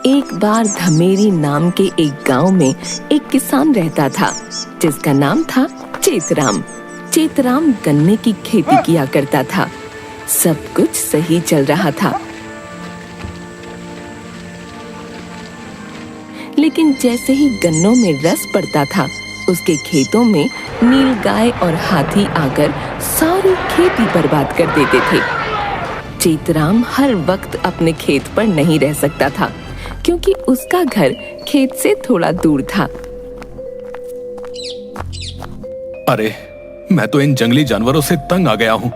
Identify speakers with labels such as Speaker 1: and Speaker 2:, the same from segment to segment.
Speaker 1: एक बार धमेरी नाम के एक गांव में एक किसान रहता था जिसका नाम था चेतराम। चेतराम गन्ने की खेती किया करता था। सब कुछ सही चल रहा था, लेकिन जैसे ही गन्नों में रस पड़ता था, उसके खेतों में नीलगाय और हाथी आकर सारी खेती बर्बाद कर देते थे। चेतराम हर वक्त अपने खेत पर नहीं रह सकता था, क्योंकि उसका घर खेत से थोड़ा दूर था।
Speaker 2: अरे, मैं तो इन जंगली जानवरों से तंग आ गया हूँ।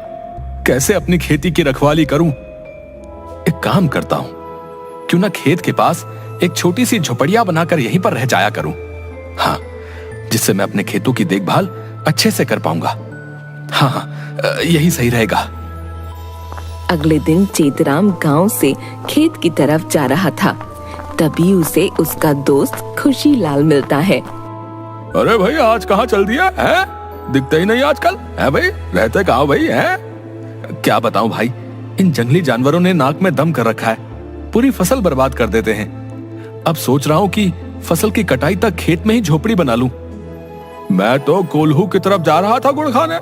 Speaker 2: कैसे अपनी खेती की रखवाली करूं? एक काम करता हूं, क्यों ना खेत के पास एक छोटी सी झोपड़िया बनाकर यहीं पर रह जाया करूं। हाँ, जिससे मैं अपने खेतों की देखभाल अच्छे से कर पाऊंगा। हाँ, यही सही रहेगा।
Speaker 1: अगले दिन चेतराम गांव से खेत की तरफ जा रहा था। तभी उसे उसका दोस्त खुशीलाल मिलता है।
Speaker 2: अरे भाई, आज कहाँ चल दिया है? दिखते ही नहीं आजकल है भाई। रहते कहाँ भाई है? क्या बताऊं भाई, इन जंगली जानवरों ने नाक में दम कर रखा है। पूरी फसल बर्बाद कर देते हैं। अब सोच रहा हूं कि फसल की कटाई तक खेत में ही झोपड़ी बना लूं। मैं तो कोल्हू की तरफ जा रहा था गुड़ खाने।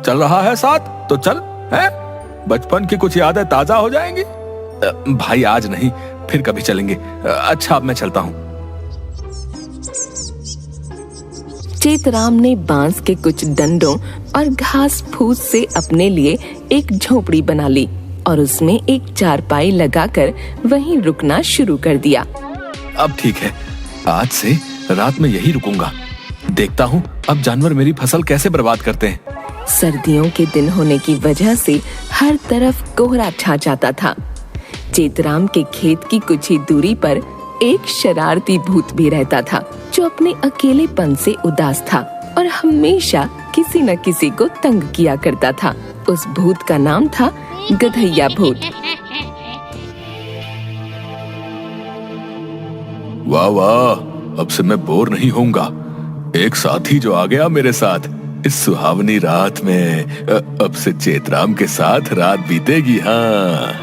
Speaker 2: चल रहा है साथ तो चल, है? बचपन की कुछ यादें ताजा हो जाएंगी। भाई आज नहीं, फिर कभी चलेंगे। अच्छा, अब मैं चलता हूं।
Speaker 1: चेतराम ने बांस के कुछ डंडों और घास फूस से अपने लिए एक झोपड़ी बना ली और उसमें एक चारपाई लगाकर वहीं रुकना शुरू कर दिया।
Speaker 2: अब ठीक है, आज से रात में यही रुकूंगा। देखता हूँ अब जानवर मेरी फसल कैसे बर्बाद करते हैं।
Speaker 1: सर्दियों के दिन होने की वजह से हर तरफ कोहरा छा जाता था। चेतराम के खेत की कुछ ही दूरी पर एक शरारती भूत भी रहता था, जो अपने अकेलेपन से उदास था और हमेशा किसी न किसी को तंग किया करता था। उस भूत का नाम था गधैया भूत।
Speaker 2: वाह वाह, अब से मैं बोर नहीं होऊंगा। एक साथी जो आ गया मेरे साथ इस सुहावनी रात में। अब से चेतराम के साथ रात बीतेगी। हाँ,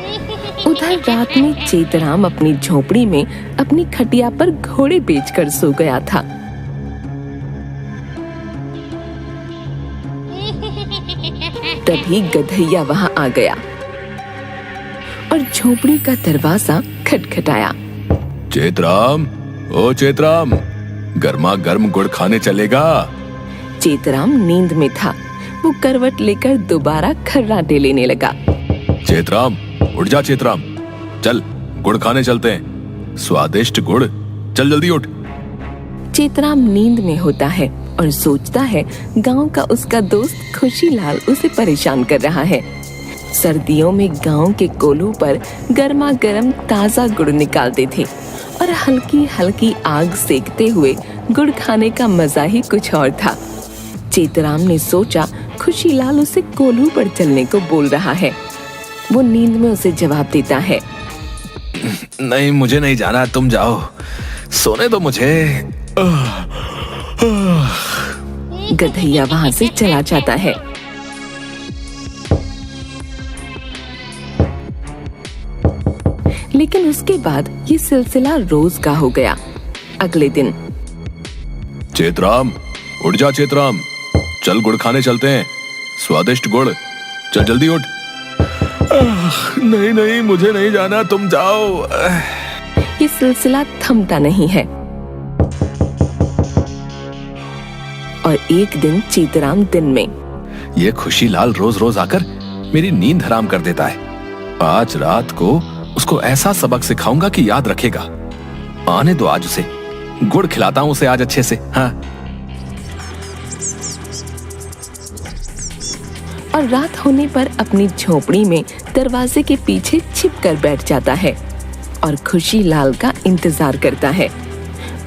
Speaker 1: उधर रात में चेतराम अपनी झोपड़ी में अपनी खटिया पर घोड़े बेचकर सो गया था। तभी गधैया वहां आ गया और झोपड़ी का दरवाजा खटखटाया।
Speaker 2: चेतराम, ओ चेतराम, गर्मा गर्म गुड़ खाने चलेगा?
Speaker 1: चेतराम नींद में था। वो करवट लेकर दोबारा खर्राटे लेने लगा।
Speaker 2: चेतराम, उठ जा चेतराम, चल गुड़ खाने चलते हैं। स्वादिष्ट गुड़, चल जल्दी उठ।
Speaker 1: चेतराम नींद में होता है और सोचता है गांव का उसका दोस्त खुशीलाल उसे परेशान कर रहा है। सर्दियों में गांव के कोल्हू पर गर्मा गर्म ताजा गुड़ निकालते थे और हल्की हल्की आग सेकते हुए गुड़ खाने का मजा ही कुछ और था। चेतराम ने सोचा खुशीलाल उसे कोल्हू पर चलने को बोल रहा है। वो नींद में उसे जवाब देता है,
Speaker 2: नहीं, मुझे नहीं जाना, तुम जाओ, सोने दो मुझे।
Speaker 1: गधैया वहां से चला जाता है। लेकिन उसके बाद ये सिलसिला रोज का हो गया। अगले दिन,
Speaker 2: चेतराम, उठ जा चेतराम, चल गुड़ खाने चलते हैं। स्वादिष्ट गुड़, चल जल्दी उठ। नहीं नहीं, मुझे नहीं जाना, तुम जाओ।
Speaker 1: ये सिलसिला थमता नहीं है और एक दिन चेतराम दिन में,
Speaker 2: ये खुशीलाल रोज रोज आकर मेरी नींद हराम कर देता है। आज रात को उसको ऐसा सबक सिखाऊंगा कि याद रखेगा। आने दो आज उसे, गुड़ खिलाता हूं उसे आज अच्छे से। हाँ।
Speaker 1: और रात होने पर अपनी झोपड़ी में दरवाजे के पीछे छिप कर बैठ जाता है और खुशीलाल का इंतजार करता है।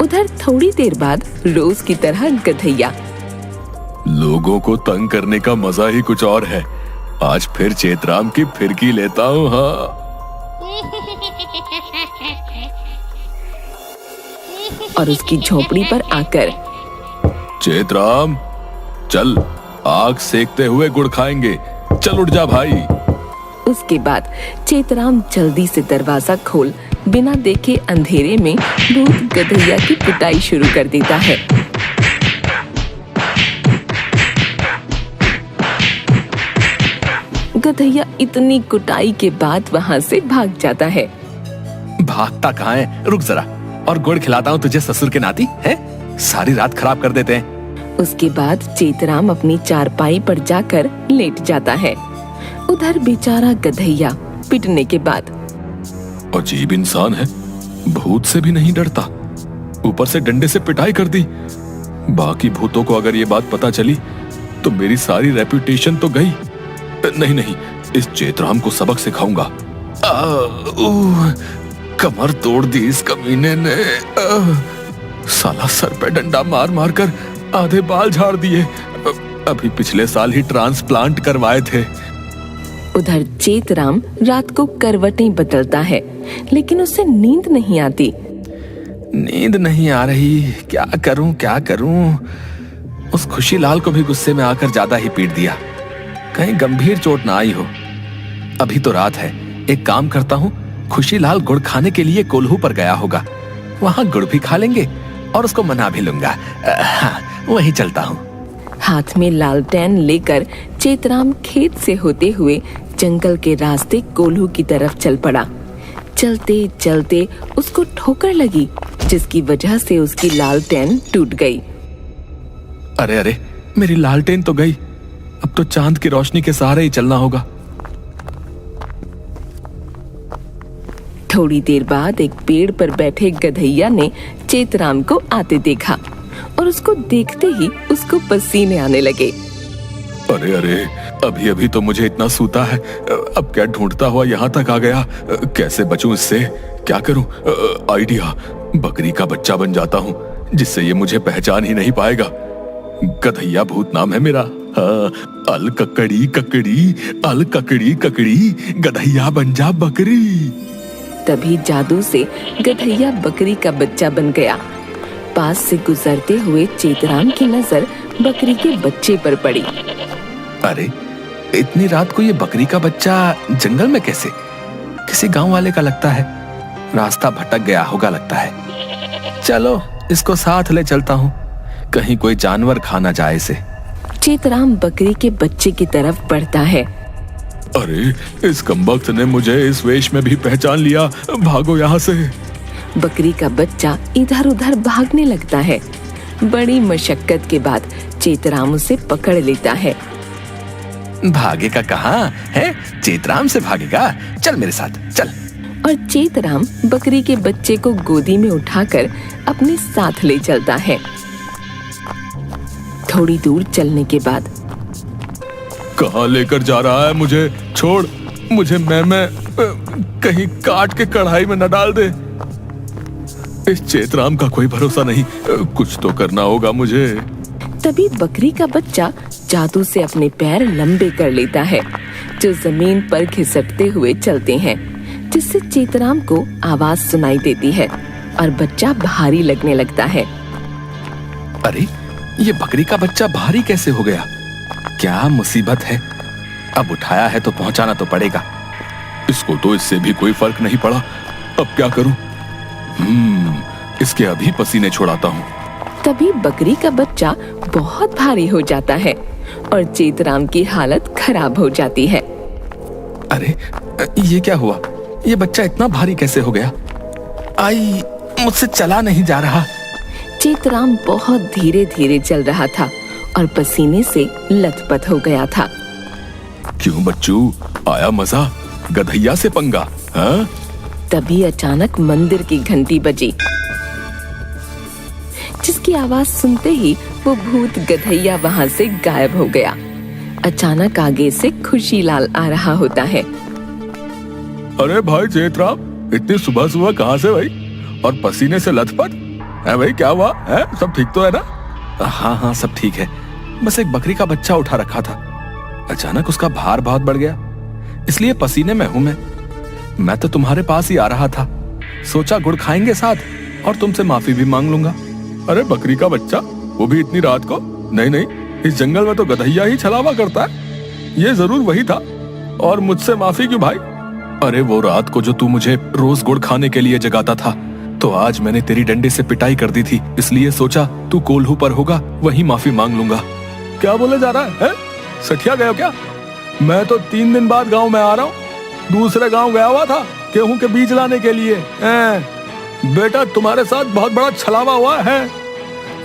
Speaker 1: उधर थोड़ी देर बाद रोज की तरह गधैया,
Speaker 2: लोगों को तंग करने का मजा ही कुछ और है। आज फिर चेतराम की फिरकी लेता हूँ। हाँ,
Speaker 1: और उसकी झोपड़ी पर आकर,
Speaker 2: चेतराम, चल आग सेकते हुए गुड़ खाएंगे, चल उठ जा भाई।
Speaker 1: उसके बाद चेतराम जल्दी से दरवाजा खोल बिना देखे अंधेरे में भूत गधैया की पिटाई शुरू कर देता है। गधैया इतनी कुटाई के बाद वहां से भाग जाता है।
Speaker 2: भागता कहाँ है, रुक जरा और गुड़ खिलाता हूँ तुझे ससुर के नाती है, सारी रात खराब कर देते हैं।
Speaker 1: उसके बाद चेतराम अपनी चारपाई पर जाकर लेट जाता है। उधर बेचारा गधैया पिटने के बाद
Speaker 2: अजीब इंसान है, भूत से भी नहीं डरता, ऊपर से डंडे से पिटाई कर दी। बाकी भूतों को अगर ये बात पता चली तो मेरी सारी रेपुटेशन तो गई। नहीं नहीं, इस चेतराम को सबक सिखाऊंगा। कमर तोड़ दी इस कमीने ने। साला सर पे डंडा मार मार कर आधे बाल झाड़ दिए। अभी पिछले साल ही ट्रांसप्लांट करवाए थे।
Speaker 1: उधर चेतराम रात को करवटें बदलता है, लेकिन उसे नींद नहीं आती।
Speaker 2: नींद नहीं आ रही, क्या करूं क्या करूं। उस खुशीलाल को भी गुस्से में आकर ज्यादा ही पीट दिया, कहीं गंभीर चोट ना आई हो। अभी तो रात है, एक काम करता हूँ, खुशीलाल गुड़ खाने के लिए कोल्हू पर गया होगा, वहां गुड़ भी खा लेंगे और उसको मना भी लूंगा। हाँ, वही चलता हूँ।
Speaker 1: हाथ में लालटेन लेकर चेतराम खेत से होते हुए जंगल के रास्ते कोल्हू की तरफ चल पड़ा। चलते चलते उसको ठोकर लगी, जिसकी वजह से उसकी लालटेन टूट गई।
Speaker 2: अरे अरे, मेरी लालटेन तो गई, अब तो चांद की रोशनी के सहारे ही चलना होगा।
Speaker 1: थोड़ी देर बाद एक पेड़ पर बैठे गधैया ने चेतराम को आते देखा और उसको देखते ही उसको पसीने आने लगे।
Speaker 2: अरे अरे, अभी अभी तो मुझे इतना सूता है, अब क्या ढूंढता हुआ यहाँ तक आ गया। कैसे बचूं इससे, क्या करूं? आइडिया, बकरी का बच्चा बन जाता हूँ जिससे ये मुझे पहचान ही नहीं पाएगा। गधैया भूत नाम है मेरा। अल ककड़ी ककड़ी, अल ककड़ी ककड़ी, गधैया बन जा बकरी।
Speaker 1: तभी जादू से गधैया बकरी का बच्चा बन गया। पास से गुजरते हुए चेतराम की नजर बकरी के बच्चे पर पड़ी।
Speaker 2: अरे, इतनी रात को ये बकरी का बच्चा जंगल में कैसे? किसी गांव वाले का लगता है, रास्ता भटक गया होगा लगता है। चलो इसको साथ ले चलता हूँ, कहीं कोई जानवर खा ना जाए इसे।
Speaker 1: चेतराम बकरी के बच्चे की तरफ बढ़ता है।
Speaker 2: अरे, इस कमबख्त ने मुझे इस वेश में भी पहचान लिया, भागो यहाँ से।
Speaker 1: बकरी का बच्चा इधर उधर भागने लगता है। बड़ी मशक्कत के बाद चेतराम उसे पकड़ लेता है।
Speaker 2: भागेगा कहाँ है, चेतराम से भागेगा, चल मेरे साथ चल।
Speaker 1: और चेतराम बकरी के बच्चे को गोदी में उठाकर अपने साथ ले चलता है। थोड़ी दूर चलने के बाद,
Speaker 2: कहाँ लेकर जा रहा है मुझे? छोड़ मुझे, मैं कहीं काट के कढ़ाई में न डाल दे। इस चेतराम का कोई भरोसा नहीं, कुछ तो करना होगा मुझे।
Speaker 1: तभी बकरी का बच्चा जादू से अपने पैर लंबे कर लेता है, जो जमीन पर घिसटते हुए चलते हैं, जिससे चेतराम को आवाज सुनाई देती है और बच्चा भारी लगने लगता है।
Speaker 2: अरे, ये बकरी का बच्चा भारी कैसे हो गया? क्या मुसीबत है? अब उठाया है तो पहुंचाना तो पड़ेगा। इसको तो इससे भी कोई फर्क नहीं पड़ा, अब क्या करूं? इसके अभी पसीने छुड़ाता हूँ।
Speaker 1: तभी बकरी का बच्चा बहुत भारी हो जाता है और चेतराम की हालत खराब हो जाती है।
Speaker 2: अरे, ये क्या हुआ? ये बच्चा इतना भारी कैसे हो गया? आई, मुझसे चला नहीं जा रहा।
Speaker 1: चेतराम बहुत धीरे धीरे चल रहा था और पसीने से लथपथ हो गया था।
Speaker 2: क्यों बच्चू, आया मजा? गधैया से पंगा? हाँ?
Speaker 1: तभी अचानक मंदिर की घंटी बजी, जिसकी आवाज सुनते ही वो भूत गधैया वहां से गायब हो गया। अचानक आगे से खुशीलाल आ रहा होता है।
Speaker 2: अरे भाई चेतराम, इतनी सुबह सुबह कहाँ से भाई, और पसीने से लथपथ है भाई? क्या हुआ है? सब ठीक तो है ना? हाँ हाँ, सब ठीक है, बस एक बकरी का बच्चा उठा रखा था, अचानक उसका भार बहुत बढ़ गया, इसलिए पसीने में हूं मैं तो तुम्हारे पास ही आ रहा था, सोचा गुड़ खाएंगे साथ और तुमसे माफी भी मांग लूंगा। अरे बकरी का बच्चा, वो भी इतनी रात को? नहीं नहीं, इस जंगल में तो गधैया ही छलावा करता है, ये जरूर वही था। और मुझसे माफी क्यों भाई? अरे वो रात को जो तू मुझे रोज गुड़ खाने के लिए जगाता था, तो आज मैंने तेरी डंडे से पिटाई कर दी थी, इसलिए सोचा तू कोल्हू पर होगा, वहीं माफी मांग लूंगा। क्या बोले जा रहा है? सठिया गया क्या? मैं तो 3 दिन बाद गांव में आ रहा हूँ, दूसरे गांव गया हुआ था गेहूं के बीज लाने के लिए। बेटा तुम्हारे साथ बहुत बड़ा छलावा हुआ है,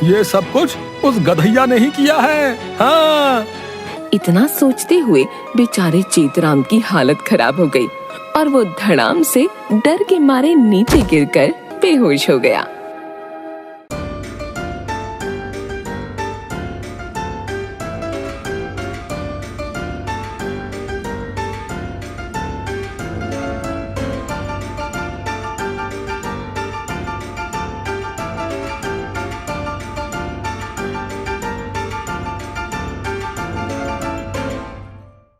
Speaker 2: ये सब कुछ उस गधैया ने ही किया है। हाँ।
Speaker 1: इतना सोचते हुए बेचारे चेतराम की हालत खराब हो गई और वो धड़ाम से डर के मारे नीचे गिरकर बेहोश हो गया।